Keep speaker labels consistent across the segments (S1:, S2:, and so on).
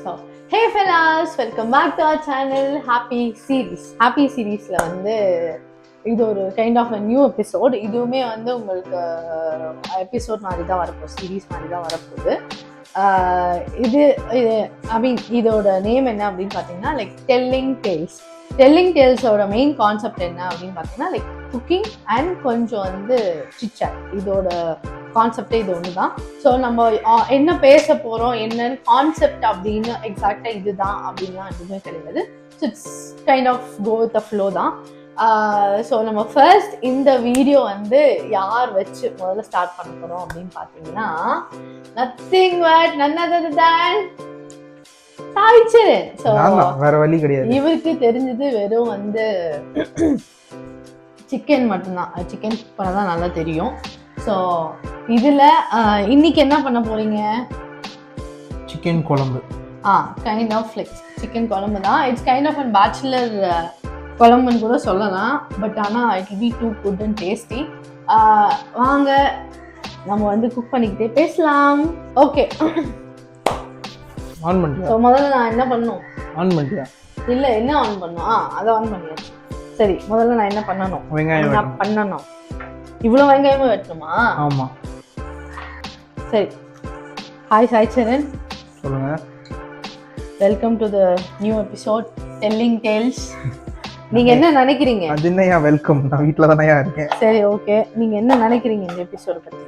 S1: So, hey fellas, welcome back to our channel Happy Series. Happy Seriesல வந்து இது ஒரு kind of new episode. இதுவுமே வந்து உங்களுக்கு எபிசோட் மாதிரி தான் வரப்போகுது, சீரீஸ் மாதிரி தான் வரப்போகுது. இதோட நேம் என்ன அப்படின்னு பார்த்தீங்கன்னா லைக் டெல்லிங் டேல்ஸோட மெயின் கான்செப்ட் என்ன அப்படின்னு பார்த்தீங்கன்னா லைக் குக்கிங் அண்ட் கொஞ்சம் வந்து சிட்சாட். இதோட கான்செப்டே இது ஒன்று தான். ஸோ நம்ம என்ன பேச போகிறோம், என்னன்னு கான்செப்ட் அப்படின்னு எக்ஸாக்டாக இதுதான் அப்படின்லாம் எதுவுமே கிடையாது. So it's kind of go with the flow தான். ஸோ நம்ம ஃபர்ஸ்ட் இந்த வீடியோ வந்து யார் வச்சு முதல்ல ஸ்டார்ட் பண்ண போகிறோம் அப்படின்னு பார்த்தீங்கன்னா nothing but none other than Saicharan. So
S2: வேற வழி கிடையாது.
S1: இவருக்கு தெரிஞ்சது வெறும் வந்து சிக்கன் மட்டும்தான். சிக்கன் பண்ண தான் நல்லா தெரியும். ஸோ இதில் இன்னைக்கு என்ன பண்ண போறீங்க?
S2: சிக்கன் குழம்பு.
S1: கைண்ட் ஆஃப் லைக் சிக்கன் குழம்பு தான். It's kind of an bachelor குழம்புன்னு கூட சொல்லலாம். பட் ஆனால் it will be too good and tasty. வாங்க நம்ம வந்து குக் பண்ணிக்கிட்டே பேசலாம். ஓகே,
S2: ஆன் பண்ணியா?
S1: ஸோ முதல்ல நான் என்ன பண்ணணும்?
S2: ஆன் பண்ணியா?
S1: இல்லை, என்ன ஆன் பண்ணணும்? அதை ஆன் பண்ணியாச்சு. சரி, முதல்ல நான் என்ன பண்ணணும்?
S2: வெங்காயம்
S1: பண்ணணும். இவ்வளோ வெங்காயமும் வெட்டணுமா?
S2: ஆமா.
S1: சரி. ஹாய் சாய்ச்சரன்,
S2: சொல்லுங்க.
S1: Welcome to the new episode telling tales. நீங்க என்ன நினைக்கிறீங்க?
S2: அது என்னையா வெல்கம்? நான் வீட்டில் தானே இருக்கேன்.
S1: சரி, ஓகே. நீங்க என்ன நினைக்கிறீங்க இந்த எபிசோட பத்தி?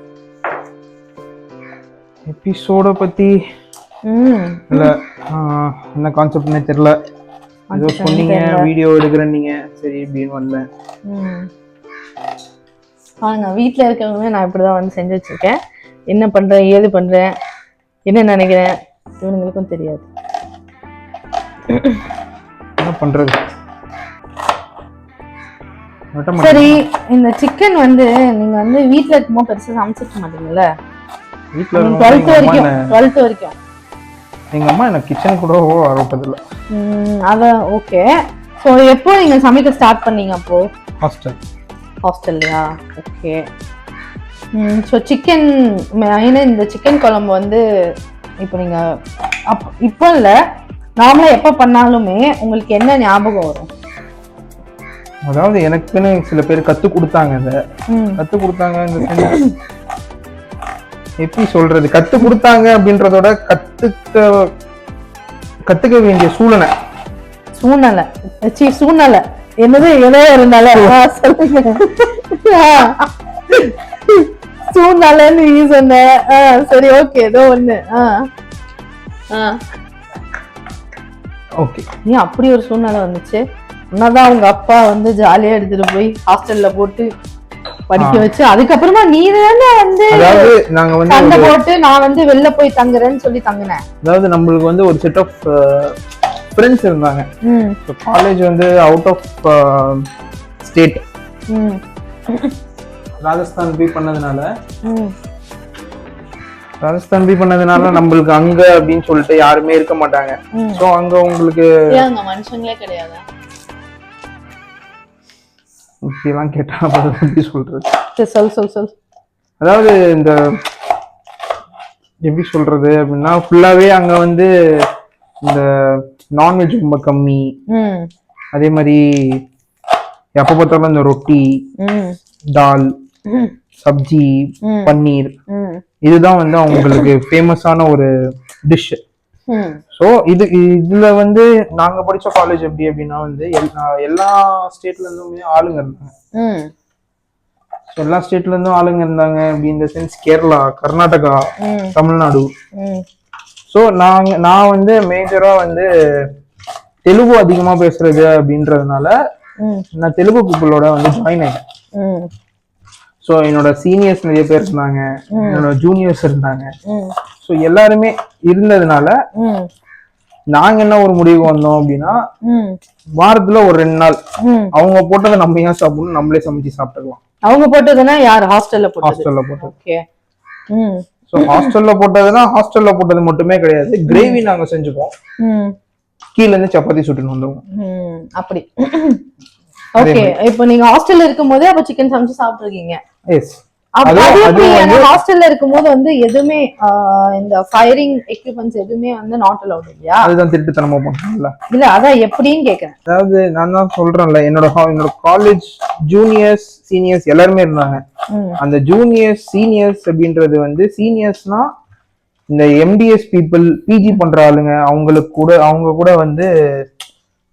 S2: எபிசோட பத்தி இல்ல, என்ன கான்செப்ட்னே தெரியல. ஏதோ சொன்னீங்க வீடியோ எடுக்கிறேன்னீங்க, சரி இப்படின்னு வரல.
S1: வாங்க, வீட்டில் இருக்கிறவங்க நான் இப்படிதான் வந்து செஞ்சு வச்சிருக்கேன். என்ன பண்றேன், ஏது பண்றேன், என்ன நினைக்கிறேன் இவனுங்களுக்கும் தெரியாது.
S2: என்ன பண்றது?
S1: சரி, இந்த சிக்கன் வந்து நீங்க வந்து வீட்டுல இருக்கும்போது பெருசா சமைச்சிருக்க மாட்டீங்கல்ல?
S2: வீட்டுல
S1: 12th வரைக்கும்
S2: எங்க அம்மா எனக்கு கிச்சன் கூட வரப்பதில்லை.
S1: அதான் ஓகே. ஸோ எப்போ நீங்க சமைக்க ஸ்டார்ட் பண்ணீங்க? அப்போ ஹாஸ்டல்லையா? ஓகே. ஸோ சிக்கன் மெயினாக இந்த சிக்கன் குழம்பு வந்து இப்போ நீங்கள் இப்போ இல்லை, நார்மலாக எப்போ பண்ணாலுமே உங்களுக்கு என்ன ஞாபகம் வரும்?
S2: அதாவது எனக்குன்னு சில பேர் கற்றுக் கொடுத்தாங்க. எப்படி சொல்றது, கற்றுக் கொடுத்தாங்க அப்படின்றதோட கத்துக்க வேண்டிய சூழ்நிலை என்னது ஏதோ இருந்தாலும்
S1: சூழ்நிலைன்னு நீ சொன்ன. சரி, ஓகே, ஏதோ ஒண்ணு.
S2: ஓகே,
S1: நீ அப்படி ஒரு சூழ்நிலை வந்துச்சு. உன்னதான் உங்க அப்பா வந்து ஜாலியா எடுத்துட்டு போய் ஹாஸ்டல்ல போட்டு படிக்க வச்சு, அதுக்கப்புறமா நீ தானே வந்து சண்டை போட்டு நான் வந்து வெளில போய் தங்குறேன்னு சொல்லி தங்கினேன்.
S2: அதாவது நம்மளுக்கு வந்து ஒரு செட் ஆஃப் ஃப்ரெண்ட்ஸ் இருந்தாங்க. காலேஜ் வந்து அவுட் ஆஃப் ஸ்டேட், ராஜஸ்தான் போய் பண்ணதுனால நம்மளுக்கு அங்க அப்படின்னு சொல்லிட்டு யாருமே இருக்க மாட்டாங்க. சோ அங்க உங்களுக்கு
S1: மனுஷங்களே கிடையாது.
S2: இப்படிலாம் கேட்டா எப்படி சொல்றது?
S1: சொல்.
S2: அதாவது இந்த எப்படி சொல்றது அப்படின்னா, ஃபுல்லாவே அங்க வந்து இந்த நான்வெஜ் ரொம்ப கம்மி. அதே மாதிரி எப்ப பார்த்தாலும் இந்த ரொட்டி, தால், சப்ஜி, பன்னீர், இதுதான் வந்து அவங்களுக்கு ஃபேமஸான ஒரு டிஷ். ஸோ இதுல வந்து நாங்க படிச்ச காலேஜ் எப்படி அப்படின்னா வந்து எல்லா ஸ்டேட்ல இருந்துமே ஆளுங்க இருந்தாங்க. எல்லா ஸ்டேட்ல இருந்தும் ஆளுங்க இருந்தாங்க. அப்படி இந்த சென்ஸ் கேரளா, கர்நாடகா, தமிழ்நாடு. ஸோ நான் வந்து மேஜரா வந்து தெலுங்கு அதிகமா பேசுறது அப்படின்றதுனால நான் தெலுங்கு பீப்புளோட வந்து ஜாயின் ஆயிட்டேன். ஸோ என்னோட சீனியர்ஸ் நிறைய பேர் இருந்தாங்க, என்னோட ஜூனியர்ஸ் இருந்தாங்க. ஸோ எல்லாருமே இருந்ததுனால நாங்க என்ன ஒரு முடிவு வந்தோம் அப்படின்னா, வாரத்துல ஒரு 2 நாள் அவங்க போட்டதை நம்ம ஏன் சாப்பிடணும், நம்மளே சமைச்சு சாப்பிட்டுக்கலாம்.
S1: அவங்க போட்டதுன்னா யார்? ஹாஸ்டல்ல போட்டது.
S2: ஓகே. ஸோ ஹாஸ்டல்ல போட்டது மட்டுமே கிடையாது, கிரேவி நாங்க செஞ்சுப்போம். கீழ இருந்து சப்பாத்தி சுட்டுன்னு வந்துருவோம்.
S1: அப்படி. ஓகே, இப்போ நீங்க ஹாஸ்டல்ல இருக்கும்போதே அப்ப சிக்கன் சமைச்சு சாப்பிட்டுருக்கீங்க?
S2: எஸ்.
S1: ஹாஸ்டல்ல இருக்கும்போது வந்து எதுவுமே இந்த ஃபயரிங் எக்யூப்மெண்ட்ஸ் எதுவுமே வந்து நாட் அலௌட் இல்லையா?
S2: அதுதான் திருட்டுத்தனமா பண்ணல.
S1: இல்ல அதான் எப்படின்னு கேக்குறேன்.
S2: அதாவது நான் தான் சொல்றேன்ல, என்னோட காலேஜ் ஜூனியர்ஸ் சீனியர்ஸ் எல்லாருமே இருந்தாங்க. அந்த ஜூனியர்ஸ் சீனியர்ஸ் அப்படின்றது வந்து சீனியர்ஸ்னா இந்த எம்டிஎஸ் பீப்புள், பிஜி பண்ற ஆளுங்க, அவங்க கூட வந்து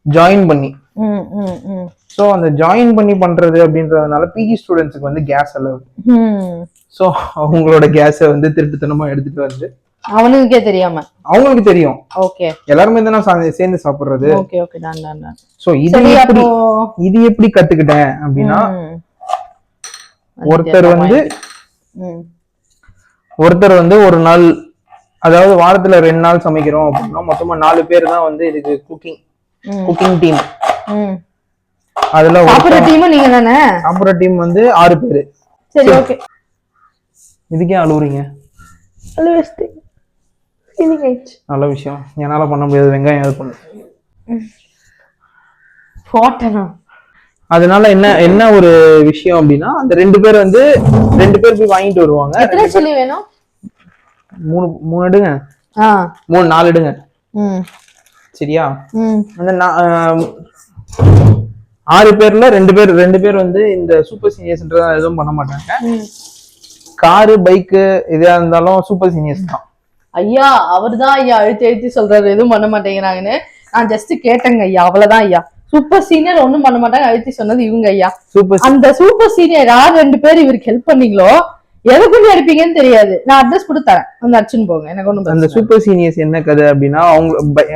S2: ஜாயின் பண்ணி, சோ அந்த ஜாயின் பண்ணி பண்றது அப்படின்றதுனால பிஜி ஸ்டூடெண்ட்ஸ்க்கு வந்து கேஸ் அலவுட். சோ அவங்களோட கேஸை வந்து திருட்டுத்தனமா எடுத்துட்டு வந்து
S1: அவனுக்கே தெரியாம அவங்களுக்கு
S2: தெரியும்.
S1: ஓகே,
S2: எல்லாருமே தானே சேர்ந்து சாப்பிடுறது.
S1: Okay okay done.
S2: சோ இது எப்படி கத்துக்கிட்டேன் அப்படின்னா, ஒருத்தர் வந்து ஒரு நாள், அதாவது வாரத்துல 2 நாள் சமைக்கிறோம் அப்படின்னா மொத்தமா 4 பேர் தான் வந்து இதுக்கு குக்கிங் டீம். அதுல சாப்பிடுற டீம் நீங்க தானே? சாப்பிடுற டீம் வந்து 6 பேரு. சரி ஓகே. இதுக்கே அழுவுறீங்க? நல்ல விஷயம். என்னால பண்ண முடியாது, வெங்காயம் அது பண்ணு. அதனால என்ன ஒரு விஷயம் அப்படின்னா, அந்த 2 பேர் போய் வாங்கிட்டு வருவாங்க.
S1: எத்தனை சில்லி வேணும்?
S2: 3 எடுங்க. 4 எடுங்க. சரியா? அந்த 6 பேர்ல 2 பேர் வந்து இந்த சூப்பர் சீனியர்ஸ்ன்றத எதுவும் பண்ண மாட்டாங்க. காரு பைக்கு எதா இருந்தாலும் சூப்பர் சீனியர்ஸ் தான்.
S1: ஐயா அவர்தான் ஐயா அழுத்தி சொல்றாரு எதுவும் பண்ண மாட்டேங்கிறாங்கன்னு. நான் ஜஸ்ட் கேட்டேங்க ஐயா, அவ்வளவுதான் ஐயா. சூப்பர் சீனியர் ஒண்ணும் பண்ண மாட்டாங்க, அழுத்தி சொன்னது இவங்க ஐயா. அந்த சூப்பர் சீனியர் யார் 2 பேர் இவருக்கு ஹெல்ப் பண்ணீங்களோ எதுக்குன்னு அடிப்பீங்கன்னு தெரியாது. நான் அட்ரஸ் கொடுத்து தரேன், வந்து அடிச்சுன்னு போங்க, எனக்கு ஒண்ணும்.
S2: அந்த சூப்பர் சீனியர்ஸ் என்ன கதை அப்படின்னா,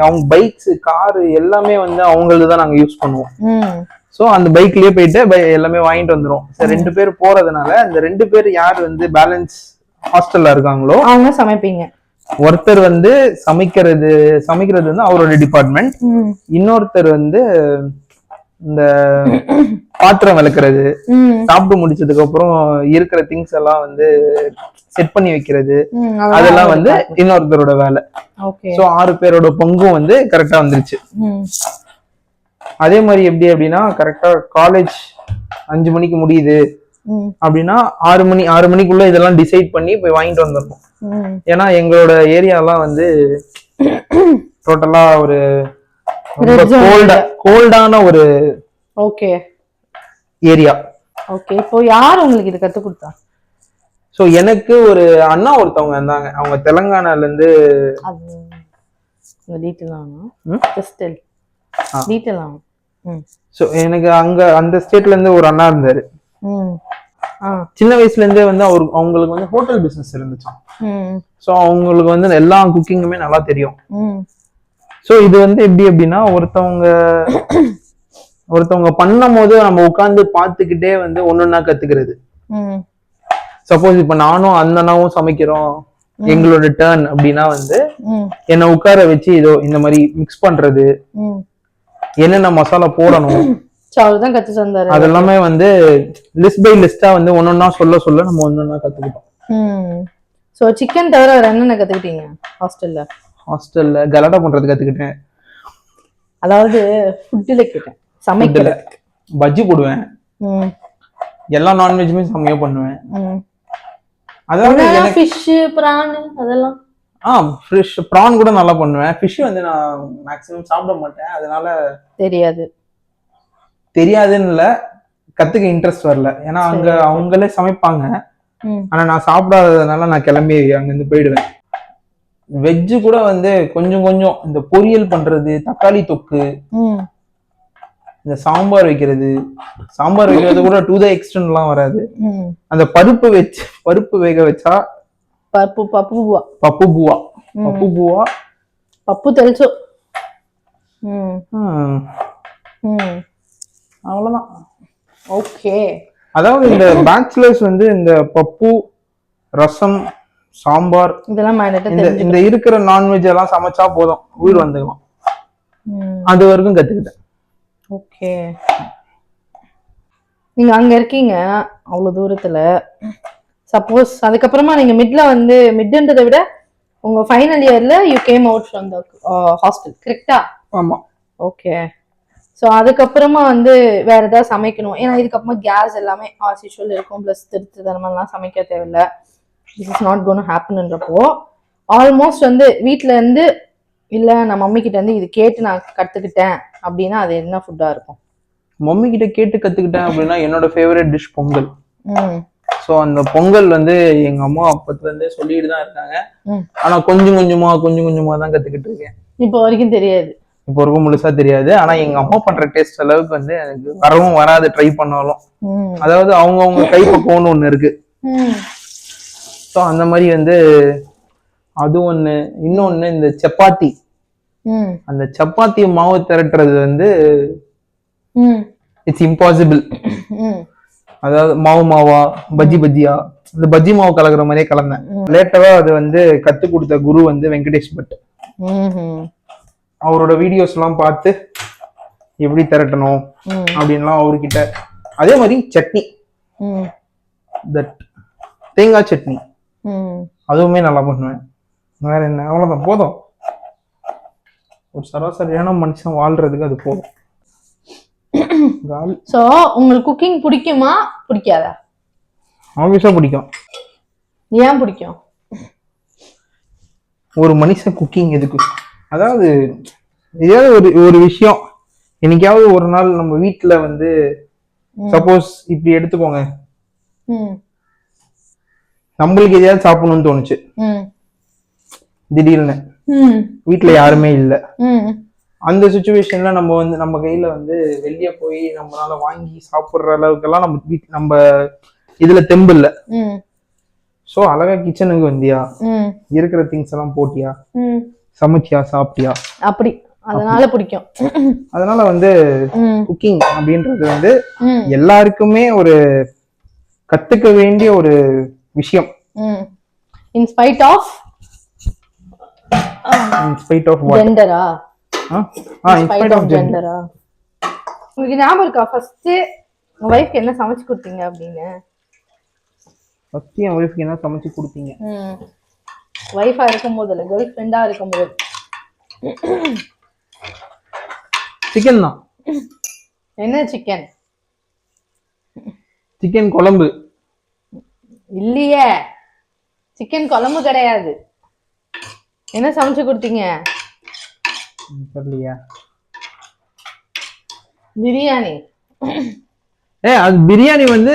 S2: அவங்க பைக்ஸ் காரு எல்லாமே வந்து அவங்களதுதான் நாங்க யூஸ் பண்ணுவோம். சோ அந்த பைக்லயே போயிட்டு எல்லாமே வாங்கிட்டு வந்துரும். 2 பேர் போறதுனால அந்த 2 பேர் யார் வந்து பேலன்ஸ் ஹாஸ்டல்ல இருக்காங்களோ
S1: அவங்க சமைப்பீங்க.
S2: ஒருத்தர் வந்து சமைக்கிறது வந்து அவரோட டிபார்ட்மெண்ட். இன்னொருத்தர் வந்து இந்த பாத்திரம் விளக்குறது, சாப்பிட்டு முடிச்சதுக்கு அப்புறம் இருக்கிற திங்ஸ் எல்லாம் வந்து செட் பண்ணி வைக்கிறது, அதெல்லாம் வந்து இன்னொருத்தரோட வேலை. சோ 6 பேரோட பங்கும் வந்து கரெக்டா வந்துருச்சு. அதே மாதிரி எப்படி அப்படின்னா, கரெக்டா காலேஜ் 5 மணிக்கு முடியுது அப்படின்னா 6 மணிக்குள்ள இதெல்லாம் டிசைட் பண்ணி போய் வாங்கிட்டு வந்துடணும். ஏன்னா எங்களோட ஏரியாலாம் வந்து டோட்டலா ஒரு கோல்டான ஒரு ஏரியா.
S1: ஓகே, இப்போ யார் உங்களுக்கு இது கத்து கொடுத்தா?
S2: சோ எனக்கு ஒரு அண்ணா ஒருத்தவங்க இருந்தாங்க, அவங்க தெலுங்கானால இருந்து. சோ எனக்கு அங்க அந்த ஸ்டேட்ல இருந்து ஒரு அண்ணா இருந்தாரு. சின்ன வயசுல இருந்தே வந்து அவங்களுக்கு வந்து ஹோட்டல் பிசினஸ் இருந்துச்சு. சோ அவங்களுக்கு வந்து எல்லா குக்கிங்குமே நல்லா தெரியும். சோ இது வந்து எப்படி அப்படின்னா, ஒருத்தவங்க பண்ணும் போது நம்ம உட்கார்ந்து பாத்துக்கிட்டே வந்து ஒன்னொன்னா கத்துக்கிறது. சப்போஸ் இப்ப நானும் அந்த அண்ணாவும் சமைக்கிறோம், எங்களோட டர்ன் அப்படின்னா வந்து என்ன உட்கார வச்சு இதோ இந்த மாதிரி மிக்ஸ் பண்றது, என்னென்ன மசாலா போடணும், அதெல்லாமே வந்து லிஸ்ட் பை லிஸ்டா வந்து ஒன்னொன்னா சொல்ல நம்ம ஒன்னொன்னா கத்துக்கிட்டோம்.
S1: சோ சிக்கன் தவிர வேற என்னென்ன கத்துக்கிட்டீங்க
S2: ஹாஸ்டல்ல? கலாட்டா பண்றது கத்துக்கிட்டேன்.
S1: அதாவது ஃபுட்ல கேட்டேன், சமைக்கல.
S2: பஜ்ஜி போடுவேன், எல்லா நான்வெஜ்மே செமையா பண்ணுவேன்.
S1: அதாவது ஃபிஷ், பிரான் அதெல்லாம்.
S2: ஃபிஷ் பிரான் கூட நல்லா பண்ணுவேன். ஃபிஷ் வந்து நான் மேக்ஸிமம் சாப்பிட மாட்டேன், அதனால தெரியாதுன்னு இல்ல, கத்துக்க இன்ட்ரெஸ்ட் வரல. ஏன்னா அங்க அவங்களே சமைப்பாங்க, ஆனா நான் சாப்பிடாததுனால நான் கிளம்பி அங்க இருந்து போயிடுவேன். வெஜ்ஜு கூட வந்து கொஞ்சம் இந்த பொரியல் பண்றது, தக்காளி தொக்கு, இந்த சாம்பார் வைக்கிறது கூட டு தி எக்ஸ்டென்ட் எல்லாம் வராது. அந்த பருப்பு வேக வச்சா
S1: பப்பு తెలుసు.
S2: அவ்வளவுதான்.
S1: ஓகே,
S2: அதாவது இந்த பேச்சுலர்ஸ் வந்து இந்த பப்பு, ரசம், சாம்பார்
S1: இதெல்லாம்
S2: இந்த இருக்கிற நான்வெஜ் எல்லாம் சமைச்சா போதும், உயிர் வந்துக்கலாம். அது வரைக்கும் கத்துக்கிட்டேன்.
S1: ஓகே, நீங்க அங்க இருக்கீங்க அவ்வளவு தூரத்துல. சப்போஸ் அதுக்கப்புறமா நீங்க மிட்ன்றதை விட உங்க ஃபைனல் இயர்ல you came out from the hostel, கரெக்ட்டா?
S2: ஆமா.
S1: ஓகே, ஸோ அதுக்கப்புறமா வந்து வேற ஏதாவது சமைக்கணும். ஏன்னா இதுக்கப்புறமா கேஸ் எல்லாமே ஆஸ் யூஷுவல் இருக்கும். ப்ளஸ் தரமெல்லாம் சமைக்க தேவையில்லை. திஸ் இஸ் நாட் கோன் ஹேப்பன்ன்றப்போ ஆல்மோஸ்ட் வந்து வீட்டில இருந்து இல்லை நான் மம்மி கிட்ட இருந்து இது கேட்டு நான் கற்றுக்கிட்டேன் அப்படின்னா அது என்ன ஃபுட்டாக இருக்கும்?
S2: மம்மி கிட்ட கேட்டு கற்றுக்கிட்டேன் அப்படின்னா என்னோட ஃபேவரட் டிஷ் பொங்கல். ஸோ அந்த பொங்கல் வந்து எங்க அம்மா அப்பத்துலேருந்தே சொல்லிட்டு தான் இருக்காங்க. ஆனால் கொஞ்சம் கொஞ்சமா தான் கற்றுக்கிட்டு இருக்கேன்.
S1: இப்போ வரைக்கும் தெரியாது.
S2: இப்போ வரைக்கும் முழுசா தெரியாது. ஆனா எங்க அம்மா பண்ற டேஸ்ட் அளவுக்கு வந்து எனக்கு வரவும் வராது ட்ரை பண்ணாலும். அதாவது அவங்க கை பக்குவம்னு ஒண்ணு இருக்கு. ஸோ அந்த மாதிரி வந்து அது ஒண்ணு. இன்னொன்னு இந்த சப்பாத்தி, அந்த சப்பாத்தி மாவு திரட்டுறது வந்து இட்ஸ் இம்பாசிபிள். அதாவது மாவா பஜ்ஜியா இந்த பஜ்ஜி மாவு கலக்குற மாதிரியே கலந்தேன். லேட்டவா அது வந்து கத்து கொடுத்த குரு வந்து வெங்கடேஷ் பட். அவரோட வீடியோஸ் எல்லாம் பார்த்து எப்படி திரட்டணும் அப்படின்லாம் அவர்கிட்ட. அதே மாதிரி சட்னி, தட் தேங்காய் சட்னி அதுவுமே நல்லா பண்ணுவேன். வேற என்ன, அவ்வளவுதான் போதும். ஒரு சராசரியான மனுஷன் வாழ்றதுக்கு அது போதும்.
S1: சோ உங்களுக்கு குக்கிங் பிடிக்குமா பிடிக்காதா?
S2: ஆப்வியஸா பிடிக்கும்.
S1: ஏன் பிடிக்கும்?
S2: ஒரு மனுஷன் குக்கிங் எதுக்கு, அதாவது ஏதாவது ஒரு விஷயம் என்னைக்காவது ஒரு நாள் நம்ம வீட்டுல வந்து சப்போஸ் இப்படி எடுத்துக்கோங்க, நம்மளுக்கு எதையாவது சாப்பிடணும்னு தோணுச்சு திடீர்னு, வீட்டுல யாருமே இல்ல, அந்த சுச்சுவேஷன்ல நம்ம வந்து நம்ம கையில வந்து வெளியே போய் நம்மளால வாங்கி சாப்பிடுற அளவுக்கு எல்லாம் நம்ம இதுல தெம்பு இல்ல. சோ அழகா கிச்சனுக்கு வந்தியா, இருக்கிற திங்ஸ் எல்லாம் போட்டியா, சமைச்சியா, சாப்பிட்டியா,
S1: அப்படி அதனால பிடிக்கும்.
S2: அதனால வந்து குக்கிங் அப்படின்றது வந்து எல்லாருக்குமே ஒரு கத்துக்க வேண்டிய ஒரு விஷயம்.
S1: In spite of ஜெண்டரா? ஜெண்டரா உங்களுக்கு ஞாபகம் இருக்கா ஃபர்ஸ்ட் உங்க வைஃப்க்கு என்ன சமைச்சு கொடுத்தீங்க அப்படின்னு?
S2: ஃபர்ஸ்ட் என் வைஃப்க்கு என்ன சமைச்சு கொடுத்தீங்க?
S1: வைஃபா இருக்கும்போது இல்ல, கேர்ள் ஃப்ரெண்டா இருக்கும்போது.
S2: சிக்கன் தான்.
S1: என்ன சிக்கன்?
S2: சிக்கன் குழம்பு
S1: இல்லையே, சிக்கன் குழம்பு கிடையாது. என்ன சமைச்சு கொடுத்தீங்க?
S2: தெரியலையா?
S1: பிரியாணி.
S2: அது பிரியாணி வந்து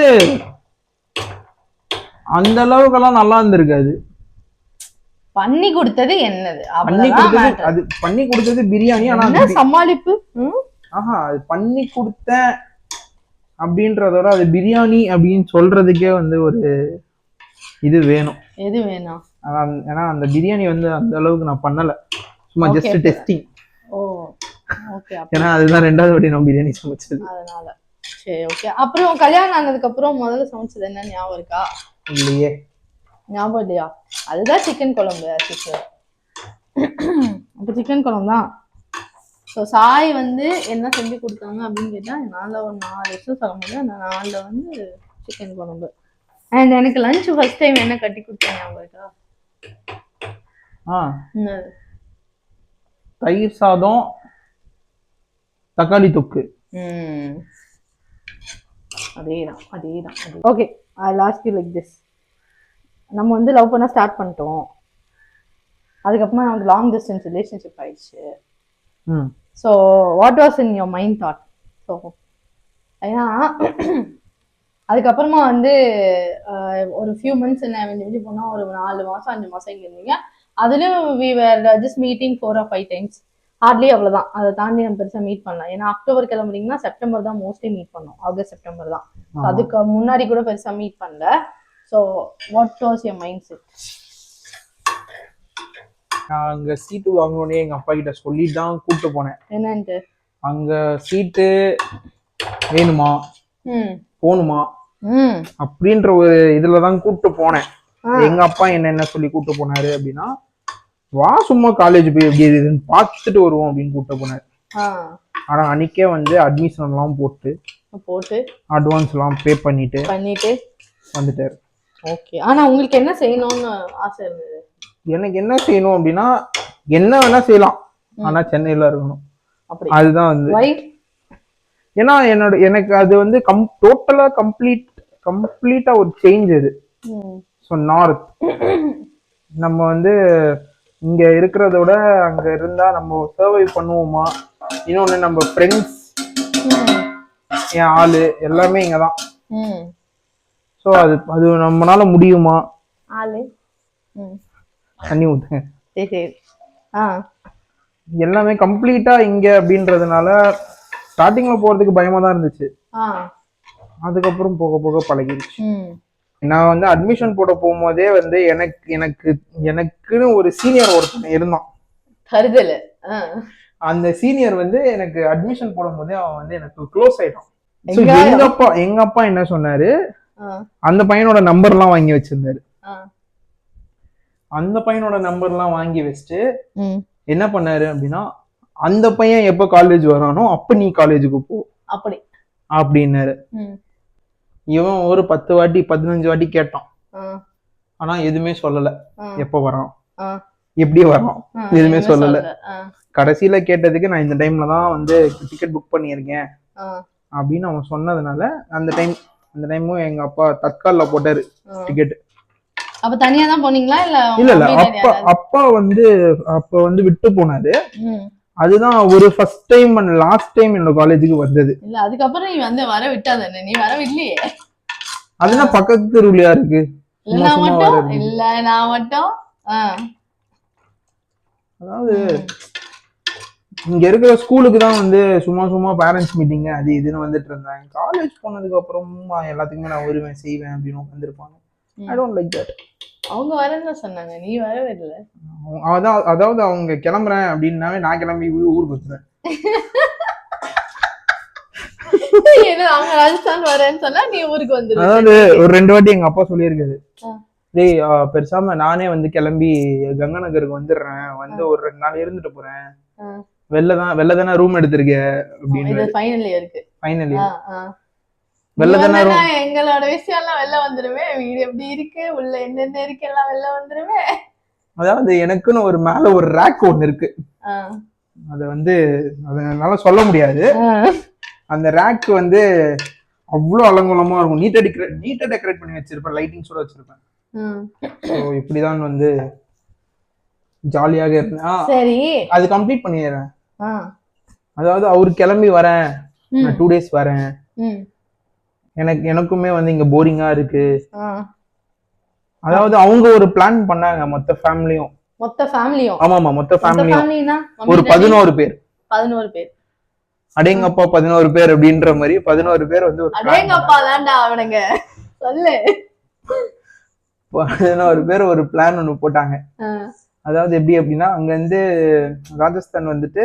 S2: அந்த அளவுக்கெல்லாம் நல்லா இருந்திருக்காது.
S1: பண்ணி கொடுத்தது என்னது?
S2: அது பண்ணி கொடுத்தது பிரியாணி. ஆனா
S1: சமாளிப்பு.
S2: அது பண்ணி கொடுத்தேன் அப்படின்றதோட அது பிரியாணி அப்படின்னு சொல்றதுக்கே வந்து ஒரு இது வேணும்.
S1: எது வேணும்?
S2: ஏன்னா அந்த பிரியாணி வந்து அந்த அளவுக்கு நான் பண்ணல, சும்மா ஜஸ்ட் டெஸ்டிங்.
S1: ஓகே.
S2: ஏன்னா அதுதான் ரெண்டாவது வாட்டி நான் பிரியாணி சமைச்சது.
S1: அதனால சரி ஓகே. அப்புறம் கல்யாணம் ஆனதுக்கு அப்புறம் முதல்ல சமைச்சது என்ன ஞாபகம் இருக்கா?
S2: இல்லையே.
S1: ஞாபகம் இல்லையா? அதுதான் சிக்கன் குழம்பு. அப்ப சிக்கன் குழம்பு தான். ஸோ சாய் வந்து என்ன செஞ்சு கொடுத்தாங்க அப்படின்னு கேட்டா, என்னால் ஒரு 4 வருஷம் சொல்ல முடியும். அந்த 4 வந்து சிக்கன் குழம்பு. அண்ட் எனக்கு லஞ்ச் ஃபர்ஸ்ட் டைம் என்ன கட்டி கொடுத்தாங்க ஞாபகம் இருக்கா?
S2: தயிர் சாதம், தக்காளி தொக்கு.
S1: அதேதான். Okay, I last you like this. நம்ம வந்து லவ் பண்ண ஸ்டார்ட் பண்ணிட்டோம். அதுக்கப்புறமா நமக்கு லாங் டிஸ்டன்ஸ் ரிலேஷன்ஷிப் ஆயிடுச்சு. So what was in your mind thought? So ஏன்னா அதுக்கப்புறமா வந்து ஒரு ஃபியூ மந்த்ஸ் என்ன வெளியே போனால் ஒரு 4 மாதம் 5 மாதம் இங்கே இருந்தீங்க. அதுலேயும் we were just meeting 4 or 5 times. Hardly அவ்வளோதான். அதை தாண்டி நம்ம பெருசாக மீட் பண்ணலாம். ஏன்னா அக்டோபர் கிளம்புறீங்கன்னா செப்டம்பர் தான் மோஸ்ட்லி மீட் பண்ணோம். ஆகஸ்ட் செப்டம்பர் தான். அதுக்கு முன்னாடி கூட பெருசாக மீட் பண்ணல. So what was your mind set?
S2: நான் அங்கே சீட்டு வாங்கணுன்னே எங்கள் அப்பா கிட்ட சொல்லிட்டு தான் கூப்பிட்டு போனேன்.
S1: என்னன்ட்டு? அங்கே
S2: சீட்டு வேணுமா போகணுமா அப்படின்ற ஒரு இதுல தான் கூப்பிட்டு போனேன். எங்க அப்பா என்ன சொல்லி கூப்பிட்டு போனாரு அப்படின்னா, வா சும்மா காலேஜ் போய் எப்படி இதுன்னு பார்த்துட்டு வருவோம் அப்படின்னு கூப்பிட்டு போனாரு. ஆனா அன்னைக்கே வந்து அட்மிஷன் எல்லாம் போட்டு அட்வான்ஸ் எல்லாம் பே பண்ணிட்டு வந்துட்டாரு.
S1: ஓகே. ஆனா உங்களுக்கு என்ன செய்யணும்னு ஆசை இருந்தது?
S2: எனக்கு என்ன செய்யணும் அப்படின்னா, என்ன வேணா செய்யலாம், ஆனா சென்னையில இருக்கணும். அதுதான் வந்து ஏன்னா எனக்கு அது வந்து டோட்டலா கம்ப்ளீட்டா ஒரு சேஞ்ச் அது. ஸோ நார்த் நம்ம வந்து இங்க இருக்கிறத விட அங்க இருந்தா நம்ம சர்வை பண்ணுவோமா, இன்னொன்னு நம்ம ஃப்ரெண்ட்ஸ் என் ஆளு எல்லாமே இங்கதான். ஸோ அது நம்மளால முடியுமா,
S1: ஆளு
S2: தண்ணி ஊத்துங்க,
S1: சரி
S2: எல்லாமே கம்ப்ளீட்டா இங்க அப்படின்றதுனால ஸ்டார்டிங்ல போறதுக்கு பயமா தான் இருந்துச்சு. அதுக்கப்புறம் போக போக பழகிடுச்சு. நான் வந்து அட்மிஷன் போட போகும்போதே வந்து எனக்குன்னு ஒரு சீனியர் ஒருத்தன் இருந்தான்
S1: கருதல.
S2: அந்த சீனியர் வந்து எனக்கு அட்மிஷன் போடும் போதே அவன் வந்து எனக்கு க்ளோஸ் ஆயிட்டான். எங்க அப்பா என்ன சொன்னாரு, அந்த பையனோட நம்பர் எல்லாம் வாங்கி வச்சிருந்தாரு. அந்த பையனோட நம்பர் எல்லாம் வாங்கி வச்சுட்டு என்ன பண்ணாரு அப்படின்னா, அந்த பையன் எப்ப காலேஜ் வரானோ அப்ப நீ காலேஜுக்கு போ அப்படின்னாரு. இவன் ஒரு 10 வாட்டி 15 வாட்டி கேட்டான், ஆனா எதுவுமே சொல்லல. எப்ப வரான், எப்படி வரான், எதுவுமே சொல்லல. கடைசியில கேட்டதுக்கு நான் இந்த டைம்ல தான் வந்து டிக்கெட் புக் பண்ணியிருக்கேன் அப்படின்னு அவன் சொன்னதுனால அந்த டைமும் எங்க அப்பா தற்காலில் போட்டாரு டிக்கெட்.
S1: அப்ப தனியா தான் போனீங்களா?
S2: இல்ல அப்பா வந்து அப்ப வந்து விட்டு போனாரு. அதுதான் ஒரு first time and last time என்னோட காலேஜுக்கு வந்தது.
S1: இல்ல அதுக்கப்புறம் நீ வந்து வர விட்டாதானே? நீ வர விடலையே.
S2: அதுதான் பக்கத்து தெருவுலயா இருக்கு.
S1: நான் மட்டும்
S2: அதாவது இங்க இருக்கிற ஸ்கூலுக்கு தான் வந்து சும்மா பேரண்ட்ஸ் மீட்டிங் அது இதுன்னு வந்துட்டு இருந்தாங்க. காலேஜ் போனதுக்கு அப்புறம் எல்லாத்துக்குமே நான் வருவேன் செய்வேன் அப்படின்னு வந்திருப்பாங்க. I don't like that.
S1: அவங்க வரேன்னு சொன்னாங்க, நீ வரவே இல்லை.
S2: அதாவது அவங்க கிளம்புறேன் அப்படின்னாவே நான் கிளம்பி ஊருக்கு வந்துடுறேன்.
S1: அவங்க ராஜஸ்தான் வரேன்னு சொன்னா நீ ஊருக்கு வந்து.
S2: அதாவது ஒரு 2 வாட்டி எங்க அப்பா சொல்லியிருக்காரு, டேய் பெருசாம நானே வந்து கிளம்பி கங்கா நகருக்கு வந்துடுறேன், வந்து ஒரு 2 நாள் இருந்துட்டு போறேன், வெளில தானே ரூம் எடுத்திருக்க அப்படின்னு.
S1: ஃபைனல் இயருக்கு
S2: வெளில தானே
S1: எங்களோட விஷயம் எல்லாம் வெளில வந்துருவே, வீடு எப்படி இருக்கு, உள்ள என்னென்ன இருக்கு எல்லாம் வெளில வந்துருவே. அதாவது
S2: எனக்குன்னு ஒரு மேல ஒரு ரேக் ஒண்ணு இருக்கு, அது வந்து அதனால சொல்ல முடியாது. அந்த ரேக் வந்து அவ்வளவு அலங்கோலமா இருக்கும். நீட்டா டெக்கரேட் பண்ணி வச்சிருப்பேன், லைட்டிங்ஸோட வச்சிருப்பேன். இப்படிதான் வந்து ஜாலியாக இருந்தேன். சரி, அது கம்ப்ளீட் பண்ணிடுறேன். அதாவது அவரு கிளம்பி வரேன், நான் 2 days வரேன், எனக்குமே வந்து இங்க போரிங்கா இருக்கு. அதாவது அவங்க ஒரு பிளான் பண்ணாங்க மொத்த ஃபேமிலியும். ஆமாமா மொத்த ஃபேமிலியும் ஒரு 11 பேர். அடேங்கப்பா 11 பேர் அப்படின்ற மாதிரி 11 பேர் வந்து ஒரு 11 பேர் ஒரு பிளான் ஒண்ணு போட்டாங்க. அதாவது எப்படி அப்படின்னா, அங்க இருந்து ராஜஸ்தான் வந்துட்டு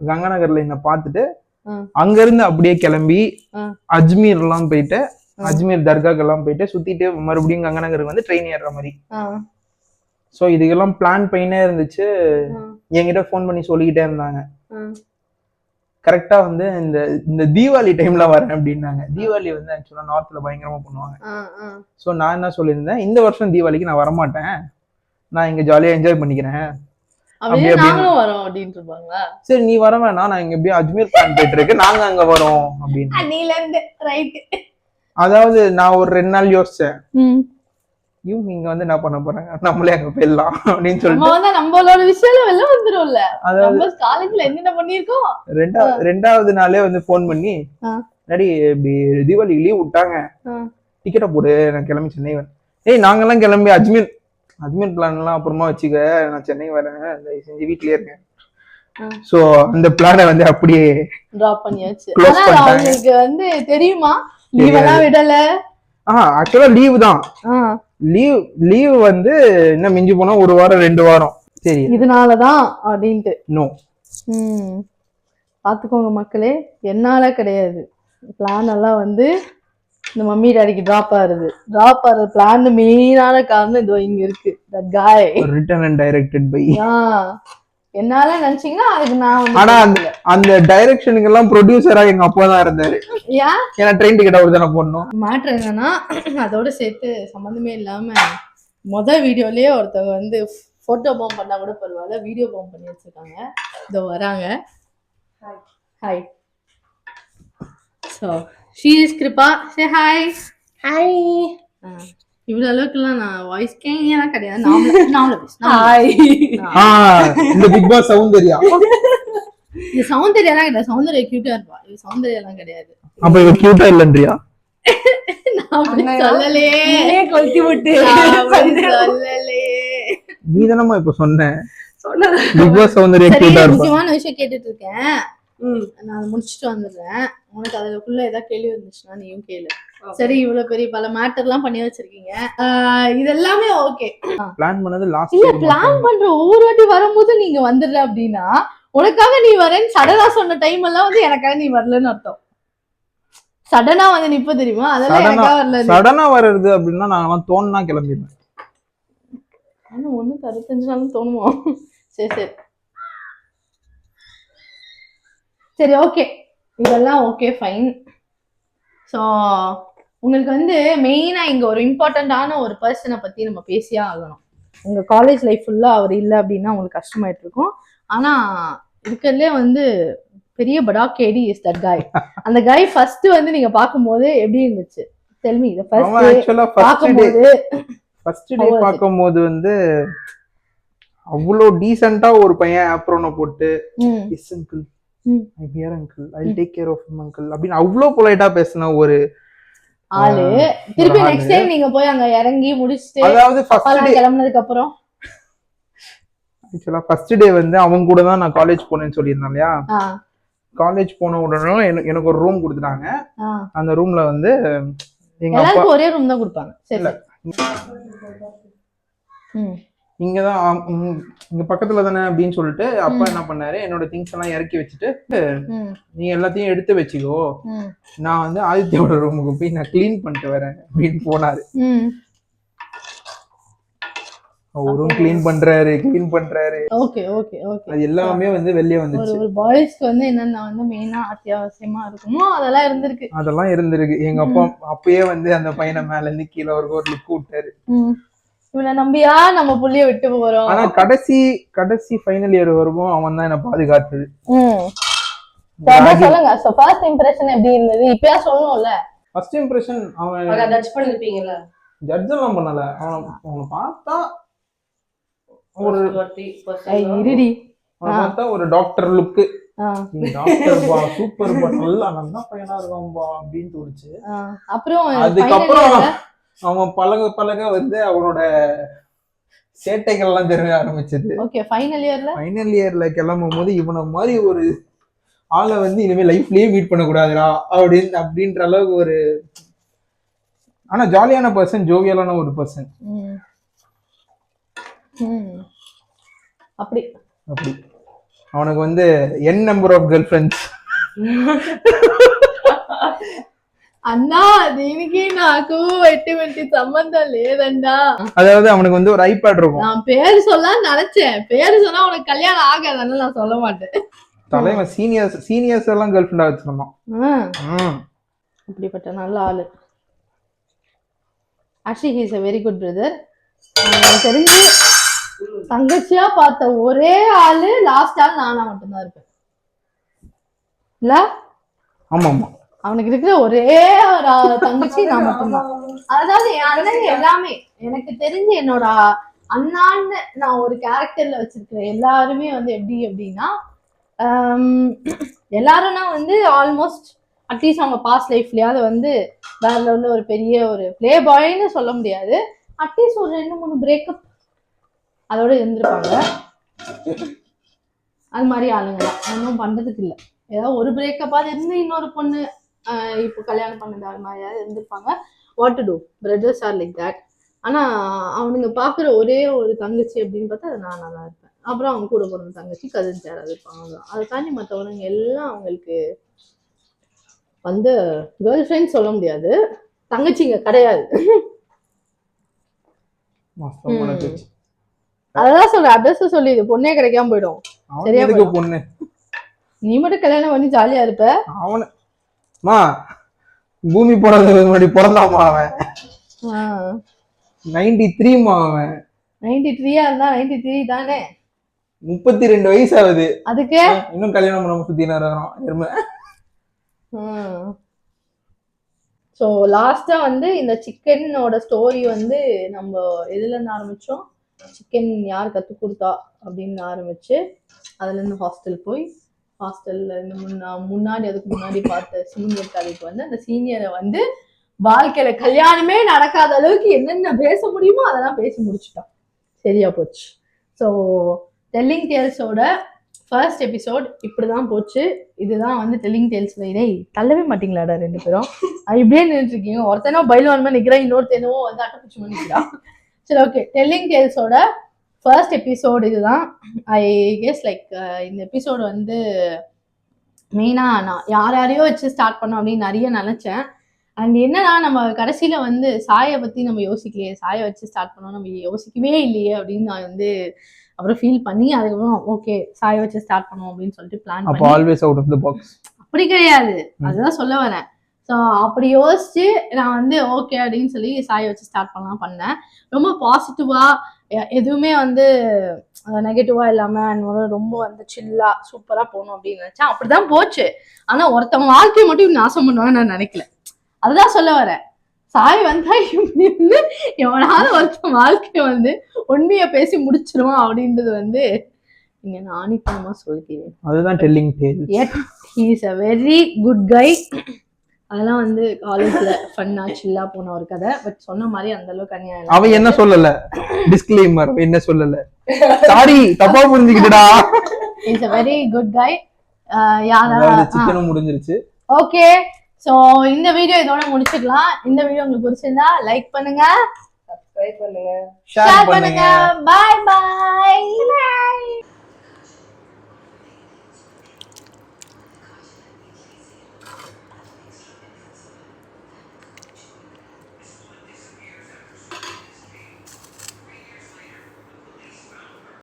S2: கங்கா நகர்ல என்ன பார்த்துட்டு அங்க இருந்து அப்படியே கிளம்பி அஜ்மீர் எல்லாம் போயிட்டு, அஜ்மீர் தர்காக்கு எல்லாம் போயிட்டு சுத்திட்டு மறுபடியும் கங்கா நகருக்கு வந்து ட்ரெயின் ஏறுற மாதிரி. சோ இதுக்கெல்லாம் பிளான் பண்ணினே இருந்துச்சு. என்கிட்ட போன் பண்ணி சொல்லிக்கிட்டே இருந்தாங்க, கரெக்டா வந்து இந்த தீபாவளி டைம்ல வரேன் அப்படின்னாங்க. தீபாவளி வந்து ஆக்சுவலா நார்த்ல பயங்கரமா பண்ணுவாங்க. சோ நான் என்ன சொல்லியிருந்தேன், இந்த வருஷம் தீபாவளிக்கு நான் வரமாட்டேன், நான் இங்க ஜாலியா என்ஜாய் பண்ணிக்கிறேன். சரி நீ வர வேணாம், நான் இங்க எப்படியும் அஜ்மீர் பிளான் போயிட்டு இருக்கு, நாங்க அங்க வரோம் அப்படின்னு. அதாவது நான் ஒரு 2 நாள் யோசிச்சேன், இவங்க இங்க வந்து என்ன பண்ண போறாங்க, நம்மளே அங்க போயிடலாம் அப்படின்னு சொல்லிட்டு
S1: நம்மளோட விஷயம் வெளில வந்துரும்ல. அதாவது காலேஜ்ல என்னென்ன பண்ணிருக்கோம்.
S2: ரெண்டாவது நாளே வந்து போன் பண்ணி, டாடி இப்படி தீபாவளி லீவ் விட்டாங்க, டிக்கெட்டை போடு, நான் கிளம்பி சென்னை வரேன். ஏய் நாங்கெல்லாம் கிளம்பி அஜ்மீர் பிளான் எல்லாம் அப்புறமா வச்சுக்க, நான் சென்னை வரேன், செஞ்சு வீட்லயே இருக்கேன். சோ அந்த பிளானை வந்து அப்படியே
S1: டிராப் பண்ணியாச்சு. அவங்களுக்கு வந்து தெரியுமா லீவ் எல்லாம் விடல.
S2: ஆக்சுவலா லீவ் தான். லீவ் வந்து என்ன மிஞ்சி போனா 1 வாரம் 2 வாரம். சரி
S1: இதனாலதான் அப்படின்ட்டு
S2: நோ.
S1: பாத்துக்கோங்க மக்களே, என்னால கிடையாது. பிளான் எல்லாம் வந்து இந்த மம்மி டாடிக்கு டிராப் ஆகுது பிளான் மெயினான காரணம் இதோ இங்க இருக்கு. that guy
S2: written and directed by.
S1: என்னால நினைச்சீங்கன்னா அதுக்கு நான் வந்து,
S2: ஆனா அந்த டைரக்ஷனுக்கு எல்லாம் ப்ரொடியூசரா எங்க அப்பா தான் இருந்தாரு. ஏன்னா ட்ரெயின் டிக்கெட் அவர் தானே போடணும்.
S1: மேட்டர் என்னன்னா, அதோட சேர்த்து சம்மந்தமே இல்லாம வீடியோலயே ஒருத்தவங்க வந்து போட்டோ பாம் பண்ணா கூட பரவாயில்ல, வீடியோ பாம் பண்ணி வச்சிருக்காங்க. இதோ வராங்க. Hi so she is Kripa. Say hi.
S3: Hi.
S1: இவ்வளவு அளவுக்குலாம் நான் வாய்ஸ் கேங்கலாம் கிடையாது. நார்மலா
S3: ஹாய்.
S2: இந்த பிக் பாஸ் சௌந்தர்யா.
S1: இது சௌந்தர்யாலாம் கிடையாது. சௌந்தர்யா கியூட்டா இருப்பா. இது சௌந்தர்யாலாம் கிடையாது.
S2: அப்ப இவ கியூட்டா இல்லன்றியா?
S1: சொல்லலையே
S3: கொளுத்தி விட்டு
S1: சொல்லலையே.
S2: நீ தானம்மா இப்ப சொன்ன பிக் பாஸ் சௌந்தர்யா கியூட்டா இருப்பா.
S1: முக்கியமான விஷயம் கேட்டுட்டு இருக்கேன். நான் அதை முடிச்சுட்டு வந்துடுறேன். உனக்கு அதுக்குள்ள ஏதாவது கேள்வி வந்துச்சுன்னா நீயும் கேளு. சரி, இவ்வளவு பெரிய பல மேட்டர்லாம் பண்ணி வச்சிருக்கீங்க. இதெல்லாமே ஓகே.
S2: பிளான் பண்ணது லாஸ்ட்
S1: இல்ல, பிளான் பண்ற ஒவ்வொரு வாட்டி வரும்போது நீங்க வந்துடுற அப்படின்னா உனக்காக நீ வரேன்னு சடனா சொன்ன டைம் எல்லாம் வந்து எனக்காக நீ வரலன்னு அர்த்தம். சடனா வந்து நிப்ப தெரியுமா, அதெல்லாம் எனக்காக வரல.
S2: சடனா வர்றது அப்படின்னா நாங்கெல்லாம் தோணுனா கிளம்பிடுவேன்.
S1: ஆனா 1:65 நாளும் தோணுமா? சரி சரி சரி, ஓகே, இதெல்லாம் ஓகே, ஃபைன். ஸோ உங்களுக்கு வந்து மெயினாக இங்கே ஒரு இம்பார்ட்டண்ட்டான ஒரு பர்சனை பற்றி நம்ம பேசியே ஆகணும். உங்கள் காலேஜ் லைஃப் ஃபுல்லாக அவர் இல்லை அப்படின்னா உங்களுக்கு கஷ்டமாயிட்டு இருக்கும். ஆனால் இருக்கிறதுலே வந்து பெரிய படா கேடி இஸ் தட் காய். அந்த காய் ஃபர்ஸ்ட் வந்து நீங்கள் பார்க்கும்போது எப்படி இருந்துச்சு? Tell me.
S2: ஃபர்ஸ்ட் டே பார்க்கும்போது வந்து அவ்வளோ டீசெண்டா ஒரு பையன் ஆப்ரோனை போட்டு yes uncle, I'm here uncle, I'll take care of him uncle அப்படின்னு அவ்வளோ பொலைட்டா பேசின ஒரு
S1: ஆளு. திருப்பி நெக்ஸ்ட் டைம் நீங்க போய் அங்க இறங்கி முடிச்சிட்டு
S2: அதாவது ஃபர்ஸ்ட் டே
S1: கிளம்புனதுக்கு அப்புறம்
S2: ஆக்சுவலா ஃபர்ஸ்ட் டே வந்து அவங்க கூட தான் நான் காலேஜ் போனேன்னு சொல்லியிருந்தேன் இல்லையா. காலேஜ் போன உடனே எனக்கு ஒரு ரூம் கொடுத்துட்டாங்க. அந்த ரூம்ல வந்து எங்க அப்பா
S1: ஒரே ரூம் தான் கொடுப்பாங்க. சரி,
S2: இங்கதான் இங்க பக்கத்துல தானே அப்படின்னு சொல்லிட்டு அப்பா என்ன பண்ணாரு, என்னோட திங்ஸ் எல்லாம் இறக்கி வச்சுட்டு நீ எல்லாத்தையும் எடுத்து வச்சுக்கோ, நான் வந்து ஆதித்யோட ரூமுக்கு போய் நான் கிளீன் பண்ணிட்டு வரேன் அப்படின்னு போனாரு. அவரும் கிளீன் பண்றாரு.
S1: Okay okay okay.
S2: அது எல்லாமே வந்து வெளியே வந்துச்சு.
S1: ஒரு பாய்ஸ்க்கு வந்து என்னென்ன வந்து மெயினா அத்தியாவசியமா இருக்குமோ அதெல்லாம் இருந்திருக்கு.
S2: எங்க அப்பா அப்பயே வந்து அந்த பையனை மேல இருந்து கீழே வரைக்கும் ஒரு லுக் விட்டாரு.
S1: இவனை நம்பியா நம்ம புள்ளிய விட்டு போறோம்.
S2: ஆனா கடைசி ஃபைனல் இயர் வரைக்கும் அவன் தான் என்ன பாதுகாத்தது.
S1: சொல்லுங்க, சோ ஃபர்ஸ்ட் இம்ப்ரஷன் எப்படி இருந்தது? இப்பயா சொல்லணும்ல.
S2: ஃபர்ஸ்ட் இம்ப்ரஷன் அவன்
S3: ஜட்ஜ் பண்ணிருப்பீங்கல.
S2: ஜட்ஜ் எல்லாம் பண்ணல. அவனை பார்த்தா ஒரு ஒரு டாக்டர் லுக்கு. டாக்டர் பா, சூப்பர் பா, நல்லா பையனா இருக்கான்பா அப்படின்னு தோணுச்சு.
S1: அப்புறம்
S2: அதுக்கப்புறம் அவன் பழக வந்து அவனோட சேட்டைகள் எல்லாம் தெரிய ஆரம்பிச்சது.
S1: ஓகே, ஃபைனல்
S2: இயர்ல கிளம்பும் போது இவனை மாதிரி ஒரு ஆளை வந்து இனிமே லைஃப்லயே மீட் பண்ண கூடாதுடா அப்படின்ற அளவுக்கு ஒரு, ஆனா ஜாலியான பர்சன், ஜோவியலான ஒரு பர்சன்.
S1: அப்படி
S2: அவனுக்கு வந்து n number of girlfriends.
S1: அண்ணா దీనికి నాకు ఎటువంటి సంబంధం లేదండా.
S2: அதாவது அவனுக்கு வந்து ஒரு ஐபேட் இருக்கும்.
S1: நான் பேர் சொல்ல நினைச்சேன். பேர் சொன்னா உனக்கு கல்யாணம் ஆகாதுன்னு நான் சொல்ல மாட்டேன்.
S2: தலைவன் சீனியர்ஸ் எல்லாம் கேர்ள் ஃப்ரெண்டா வச்சிருந்தான்.
S1: அப்படிப்பட்ட நல்ல ஆளு. Actually he is a very good brother. எனக்கு தெரிஞ்சு தங்கச்சியா பார்த்த ஒரே ஆளு லாஸ்ட் ஆள் நானா மட்டும்தான் இருப்பேன் இல்ல.
S2: ஆமா,
S1: அவனுக்கு இருக்கிற ஒரே ஒரு தங்கச்சி நான் மட்டும்தான். அதாவது என் அண்ணன் எல்லாமே எனக்கு தெரிஞ்சு என்னோட அண்ணான்னு நான் ஒரு கேரக்டர்ல வச்சிருக்கிறேன். எல்லாருமே வந்து எப்படி அப்படின்னா எல்லாரும்னா வந்து ஆல்மோஸ்ட் அட்லீஸ்ட் அவங்க பாஸ்ட் லைஃப்லயாவது வந்து வேற லெவல்ல ஒரு பெரிய ஒரு பிளே பாய்ன்னு சொல்ல முடியாது, அட்லீஸ்ட் ஒரு 2-3 பிரேக்கப் அதோட இருந்திருப்பாங்க. அது மாதிரி ஆளுங்கலாம் ஒன்றும் பண்றதுக்கு இல்லை. ஏதாவது ஒரு பிரேக்கப்பாவது இருந்து இன்னொரு பொண்ணு இப்போ கல்யாணம் பண்ணது அது மாதிரியாவது இருந்திருப்பாங்க. What to do, brothers are like that. ஆனா அவனுங்க பாக்குற ஒரே ஒரு தங்கச்சி அப்படின்னு பார்த்தா அது நான் தான் இருப்பேன். அப்புறம் அவங்க கூட பிறந்த தங்கச்சி, கசின்ஸ் யாராவது இருப்பாங்க. அதை தாண்டி மற்றவங்க எல்லாம் அவங்களுக்கு வந்து கேர்ள் ஃப்ரெண்ட் சொல்ல முடியாது, தங்கச்சிங்க கிடையாது. அதான் சொல்ற, அட்ரஸ் சொல்லி இது பொண்ணே கிடைக்காம போயிடும். சரியா
S2: பொண்ணு
S1: நீ மட்டும் கல்யாணம் பண்ணி ஜாலியா இருப்ப.
S2: அவனமா பூமி போறதுக்கு முன்னாடி பிறந்தாமா அவன். 93 அவன்.
S1: 93 இருந்தா 93 தானே.
S2: 32 வயசு ஆகுது.
S1: அதுக்கு
S2: இன்னும் கல்யாணம் பண்ணாம சுத்தினா இருக்கான்.
S1: ஸோ லாஸ்டா வந்து இந்த சிக்கனோட ஸ்டோரி வந்து நம்ம எதுல இருந்து ஆரம்பிச்சோம், சிக்கன் யார் கத்து கொடுத்தா அப்படின்னு ஆரம்பிச்சு அதுல இருந்து ஹாஸ்டல் போய் ஹாஸ்டல்ல இருந்து முன்னாடி அதுக்கு முன்னாடி பார்த்த சீனியர் கதைக்கு வந்து அந்த சீனியரை வந்து வாழ்க்கையில கல்யாணமே நடக்காத அளவுக்கு என்னென்ன பேச முடியுமோ அதெல்லாம் பேசி முடிச்சுட்டான். சரியா போச்சு. ஸோ டெல்லிங் டேல்ஸோட ஃபர்ஸ்ட் எபிசோட் இப்படிதான் போச்சு. இதுதான் வந்து டெல்லிங் டேல்ஸ்ல. இதே தள்ளவே மாட்டீங்களாடா 2 பேரும், இப்படியே நின்றுட்டு இருக்கீங்க. ஒருத்தனோ பயில்வான்மா நிக்கிறா, இன்னொருத்தனோ வந்து அட்டப்பூச்சி நிக்கிறா. சரி ஓகே, டெல்லிங் டேல்ஸோட ஃபர்ஸ்ட் எபிசோடு இதுதான். ஐ கெஸ் லைக் இந்த எபிசோடு வந்து மெயினா நான் யாரையோ வச்சு ஸ்டார்ட் பண்ணோம் அப்படின்னு நிறைய நினைச்சேன். அண்ட் என்னன்னா நம்ம கடைசியில வந்து சாயை பத்தி நம்ம யோசிக்கலையே, சாயை வச்சு ஸ்டார்ட் பண்ணோம் நம்ம யோசிக்கவே இல்லையே அப்படின்னு நான் வந்து அப்புறம் ஃபீல் பண்ணி அதுக்கப்புறம் ஓகே சாயை வச்சு ஸ்டார்ட் பண்ணுவோம் அப்படின்னு சொல்லிட்டு பிளான் பண்ணி.
S2: Always out of the box
S1: அப்படி கிடையாது, அதுதான் சொல்ல வரேன். ஸோ அப்படி யோசிச்சு நான் வந்து ஓகே அப்படின்னு சொல்லி சாயை வச்சு ஸ்டார்ட் பண்ணலாம் பண்ணேன். ரொம்ப பாசிட்டிவா, எதுவுமே வந்து நெகட்டிவா இல்லாம ரொம்ப வந்து சில்லா சூப்பரா போகணும் அப்படின்னு நினைச்சேன். அப்படிதான் போச்சு. ஆனா ஒருத்தவங்க வாழ்க்கையை மட்டும் நாசம் பண்ணுவான்னு நான் நினைக்கல. அதுதான் சொல்ல வரேன். சாய் வந்தா இப்படி எவனாவது ஒருத்தன் வாழ்க்கைய வந்து உண்மையை பேசி முடிச்சிருவான் அப்படின்றது வந்து நீங்க நாணித்தனமா சொல்கிறேன்.
S2: அதுதான் telling tale.
S1: He is a very good guy. அதெல்லாம் வந்து காலேஜ்ல ஃபன்னா சில்லா போன ஒரு கதை. பட் சொன்ன மாதிரி அந்த அளவுக்கு அநியாயம்.
S2: அவன் என்ன சொல்லல, டிஸ்க்ளைமர் என்ன சொல்லல, சாரி தப்பா புரிஞ்சுக்கிட்டடா.
S1: Is a very good guy. யாரா
S2: சிக்கனும் முடிஞ்சிருச்சு.
S1: ஓகே, ஸோ இந்த வீடியோ இதோட முடிச்சுக்கலாம். இந்த வீடியோ உங்களுக்கு பிடிச்சிருந்தா லைக் பண்ணுங்க, சப்ஸ்கிரைப் பண்ணுங்க, ஷேர் பண்ணுங்க. பாய் பாய்.